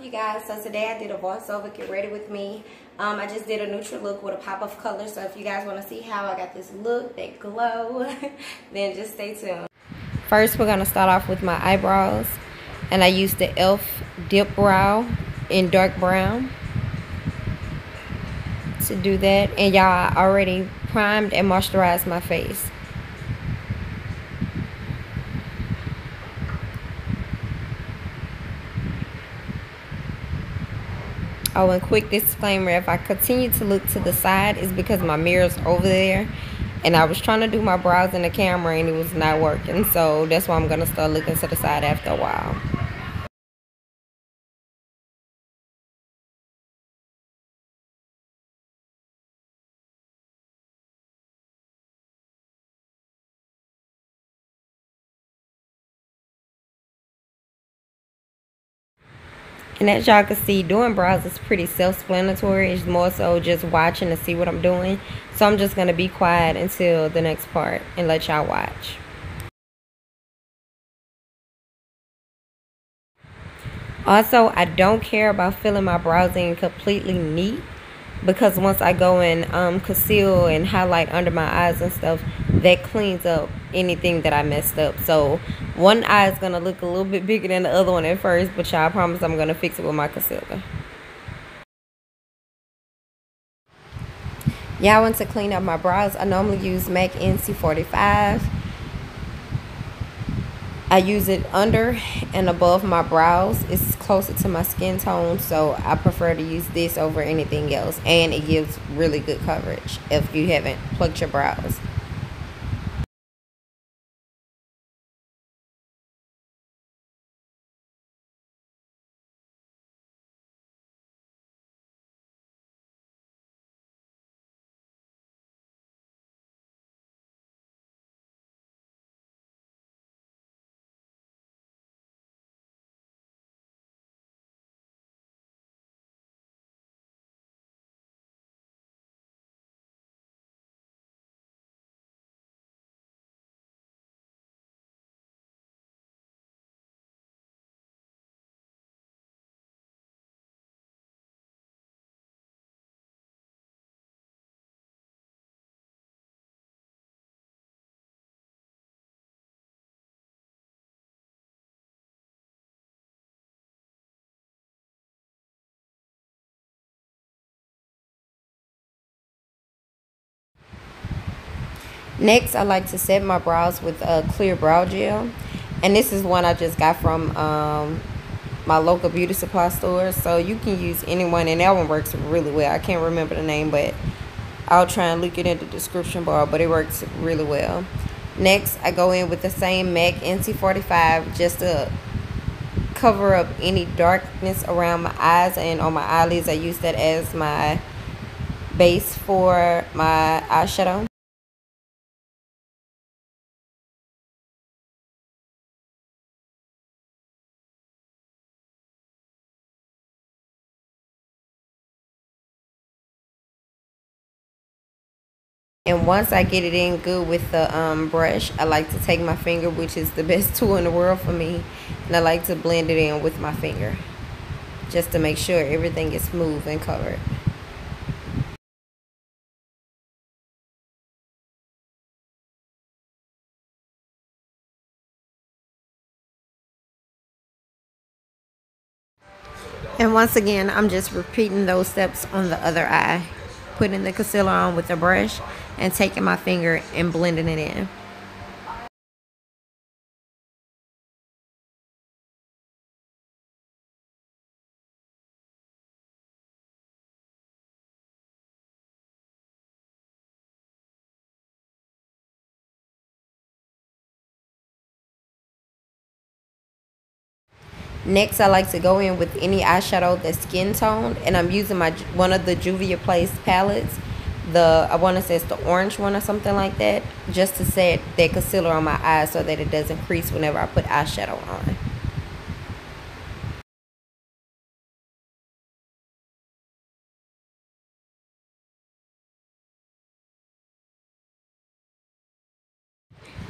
you guys? So today I did a voiceover, get ready with me. I just did a neutral look with a pop of color. So if you guys want to see how I got this look, that glow, then just stay tuned. First we're going to start off with my eyebrows. And I used the e.l.f. Dip Brow in dark brown to do that. And y'all, I already primed and moisturized my face. Oh, and quick disclaimer, if I continue to look to the side, it's because my mirror's over there. And I was trying to do my brows in the camera and it was not working. So that's why I'm going to start looking to the side after a while. And as y'all can see, doing brows is pretty self-explanatory. It's more so just watching to see what I'm doing. So I'm just going to be quiet until the next part and let y'all watch. Also, I don't care about filling my brows in completely neat, because once I go and conceal and highlight under my eyes and stuff, that cleans up anything that I messed up. So one eye is going to look a little bit bigger than the other one at first, but y'all, I promise I'm going to fix it with my concealer. Y'all, want to clean up my brows, I normally use MAC NC45. I use it under and above my brows. It's closer to my skin tone, so I prefer to use this over anything else. And it gives really good coverage if you haven't plucked your brows. Next, I like to set my brows with a clear brow gel. And this is one I just got from my local beauty supply store. So you can use anyone, and that one works really well. I can't remember the name, but I'll try and link it in the description bar, but it works really well. Next, I go in with the same MAC NC45 just to cover up any darkness around my eyes and on my eyelids. I use that as my base for my eyeshadow. And once I get it in good with the brush, I like to take my finger, which is the best tool in the world for me, and I like to blend it in with my finger just to make sure everything is smooth and covered. And once again, I'm just repeating those steps on the other eye, putting the concealer on with the brush and taking my finger and blending it in. Next, I like to go in with any eyeshadow that's skin toned, and I'm using one of the Juvia's Place palettes. I want to say it's the orange one or something like that, just to set that concealer on my eyes so that it doesn't crease whenever I put eyeshadow on.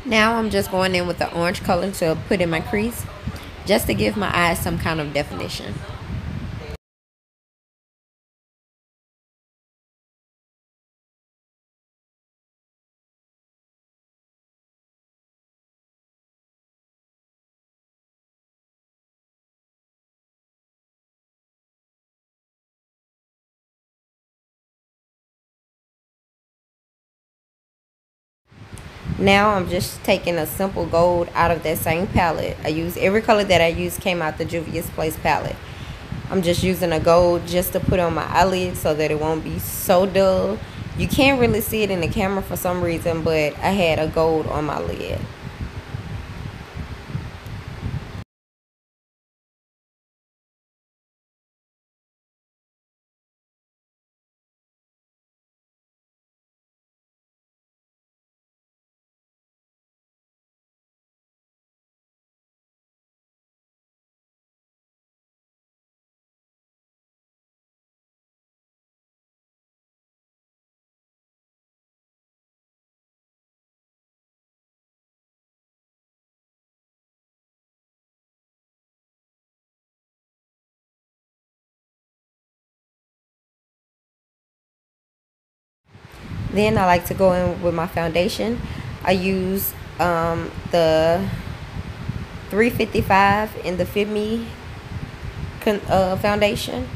Now I'm just going in with the orange color to put in my crease, just to give my eyes some kind of definition. Now I'm just taking a simple gold out of that same palette. I use every color that I use came out the Juvia's Place palette. I'm just using a gold just to put on my eyelids so that it won't be so dull. You can't really see it in the camera for some reason, but I had a gold on my lid. Then I like to go in with my foundation. I use the 355 in the Fit Me foundation.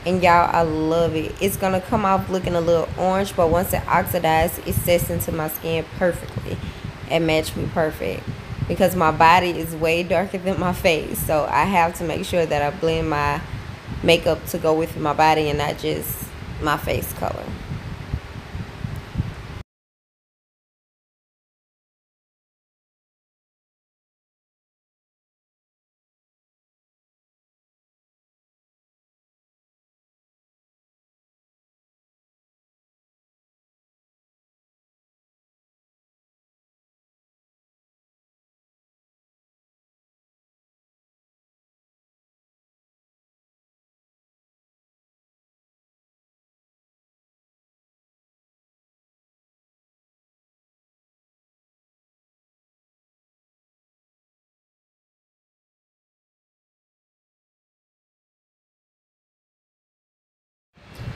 And y'all, I love it. It's going to come off looking a little orange, but once it oxidizes, it sets into my skin perfectly and match me perfect. Because my body is way darker than my face, so I have to make sure that I blend my makeup to go with my body and not just my face color.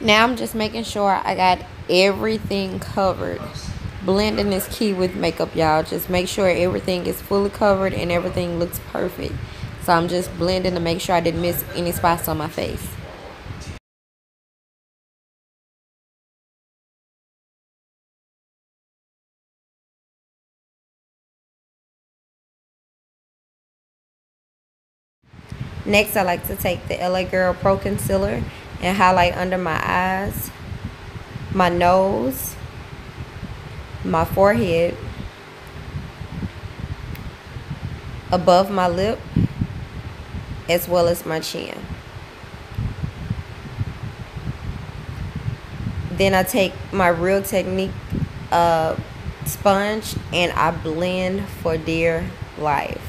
Now I'm just making sure I got everything covered. Blending is key with makeup, y'all. Just make sure everything is fully covered and everything looks perfect. So I'm just blending to make sure I didn't miss any spots on my face. Next, I like to take the LA Girl Pro Concealer and highlight under my eyes, my nose, my forehead, above my lip, as well as my chin. Then I take my Real Technique sponge and I blend for dear life.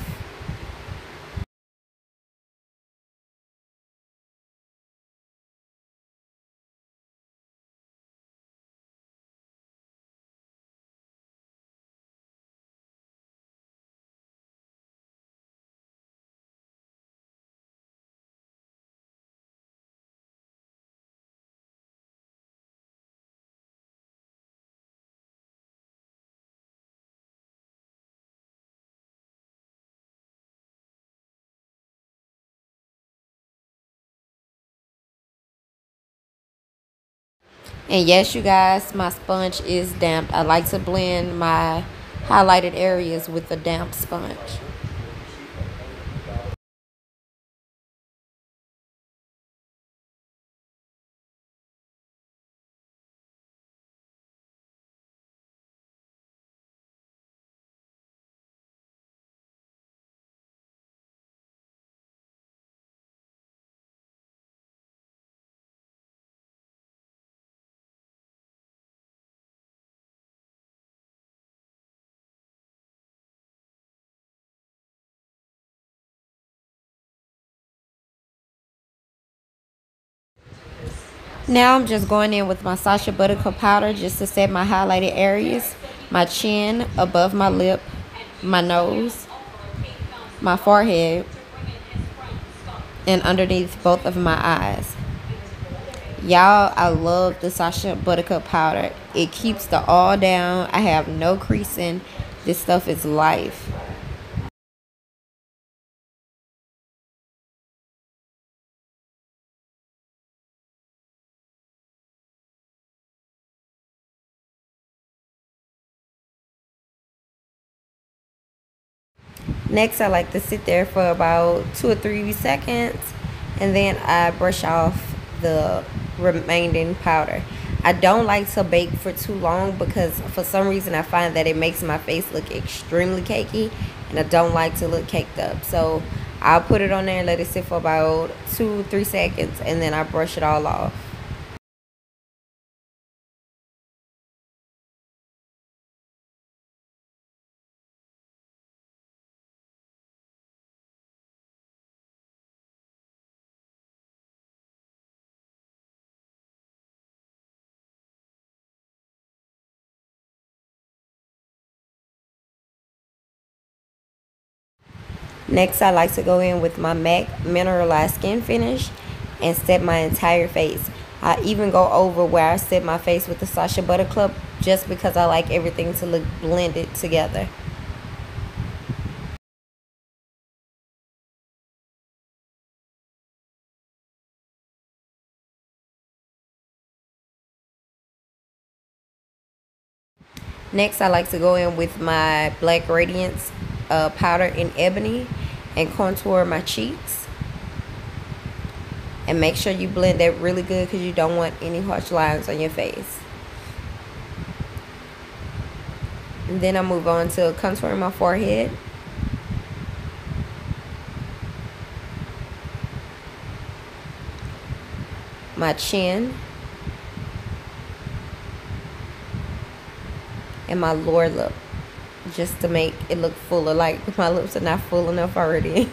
And yes, you guys, my sponge is damp. I like to blend my highlighted areas with a damp sponge. Now I'm just going in with my Sacha Buttercup powder just to set my highlighted areas, my chin, above my lip, my nose, my forehead, and underneath both of my eyes. Y'all, I love the Sacha Buttercup powder. It keeps the all down. I have no creasing. This stuff is life. Next, I like to sit there for about 2 or 3 seconds, and then I brush off the remaining powder. I don't like to bake for too long because for some reason I find that it makes my face look extremely cakey, and I don't like to look caked up. So I'll put it on there and let it sit for about 2 or 3 seconds, and then I brush it all off. Next, I like to go in with my MAC Mineralized Skin Finish and set my entire face. I even go over where I set my face with the Sacha Butter Club just because I like everything to look blended together. Next, I like to go in with my Black Radiance powder in Ebony and contour my cheeks. And make sure you blend that really good because you don't want any harsh lines on your face. And then I move on to contouring my forehead. My chin. And my lower lip. Just to make it look fuller, like my lips are not full enough already.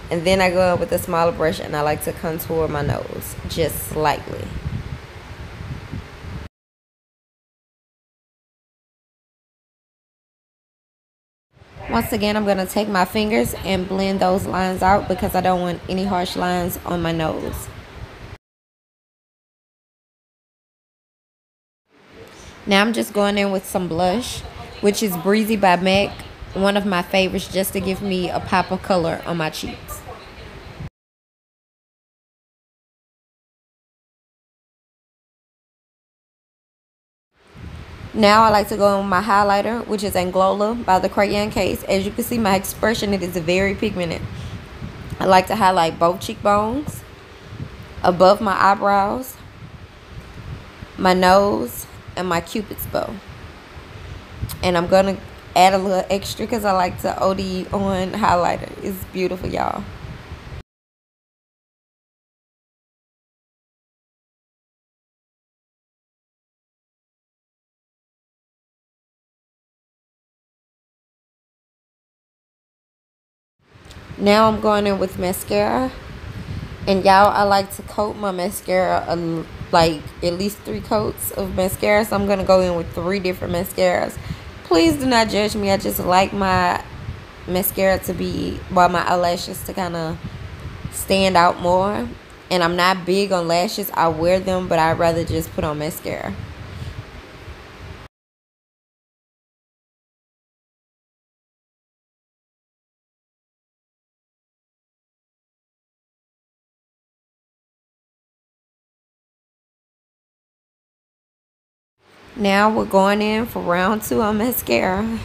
And then I go in with a smaller brush and I like to contour my nose just slightly. Once again, I'm going to take my fingers and blend those lines out because I don't want any harsh lines on my nose. Now I'm just going in with some blush, which is Breezy by MAC, one of my favorites, just to give me a pop of color on my cheeks. Now I like to go in with my highlighter, which is Anglola by the Crayon Case. As you can see, my expression, it is very pigmented. I like to highlight both cheekbones, above my eyebrows, my nose, and my cupid's bow. And I'm going to add a little extra because I like to OD on highlighter. It's beautiful, y'all. Now I'm going in with mascara. And y'all, I like to coat my mascara like at least 3 coats of mascara. So I'm going to go in with 3 different mascaras. Please do not judge me. I just like my mascara to be, well, my eyelashes to kind of stand out more. And I'm not big on lashes. I wear them, but I'd rather just put on mascara. Now we're going in for round 2 on mascara.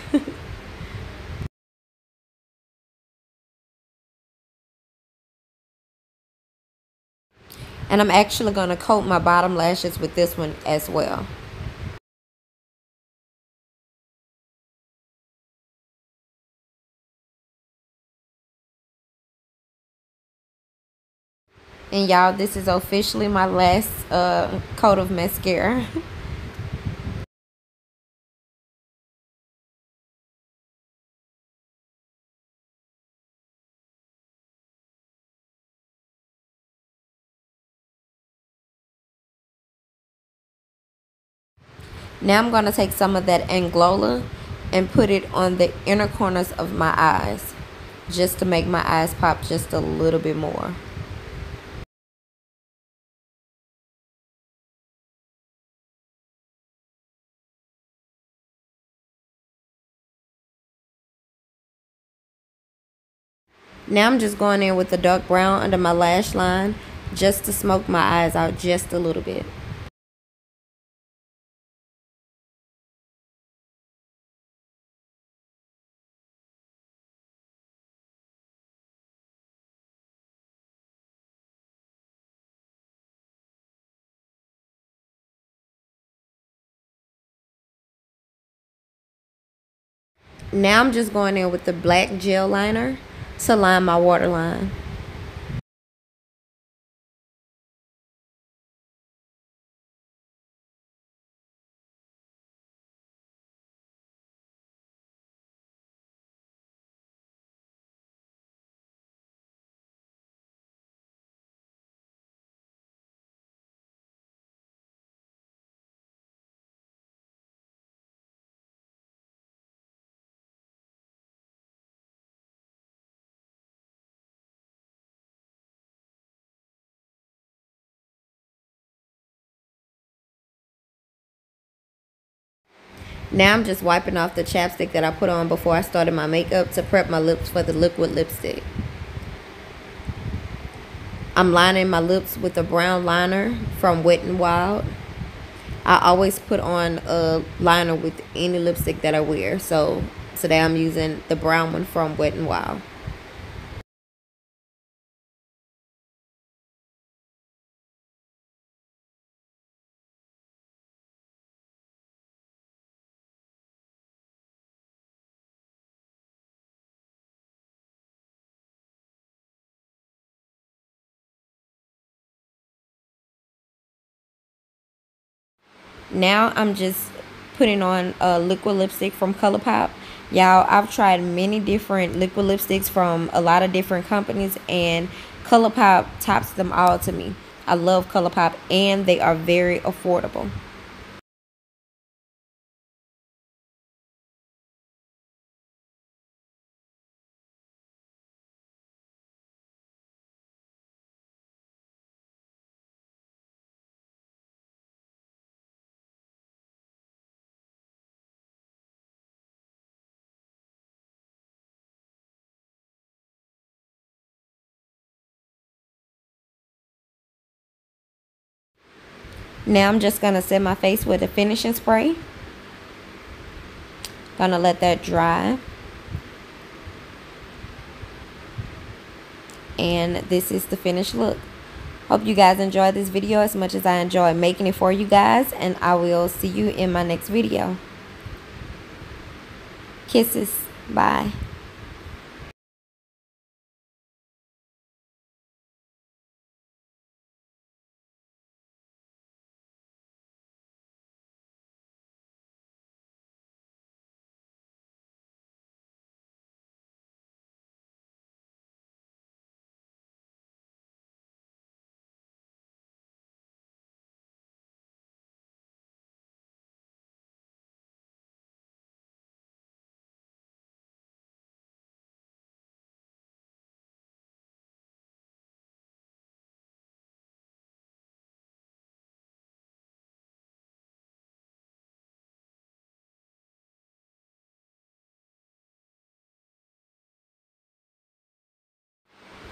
And I'm actually going to coat my bottom lashes with this one as well. And y'all, this is officially my last coat of mascara. Now I'm going to take some of that Anglola and put it on the inner corners of my eyes, just to make my eyes pop just a little bit more. Now I'm just going in with the dark brown under my lash line just to smoke my eyes out just a little bit. Now I'm just going in with the black gel liner to line my waterline. Now I'm just wiping off the chapstick that I put on before I started my makeup to prep my lips for the liquid lipstick. I'm lining my lips with a brown liner from Wet n Wild. I always put on a liner with any lipstick that I wear. So today I'm using the brown one from Wet n Wild. Now I'm just putting on a liquid lipstick from ColourPop. Y'all, I've tried many different liquid lipsticks from a lot of different companies, and ColourPop tops them all to me. I love ColourPop, and they are very affordable. Now I'm just going to set my face with a finishing spray. Gonna let that dry. And this is the finished look. Hope you guys enjoyed this video as much as I enjoyed making it for you guys. And I will see you in my next video. Kisses. Bye.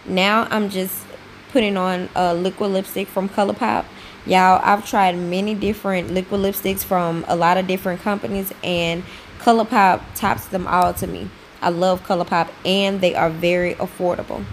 Now I'm just putting on a liquid lipstick from ColourPop. Y'all, I've tried many different liquid lipsticks from a lot of different companies, and ColourPop tops them all to me. I love ColourPop, and they are very affordable.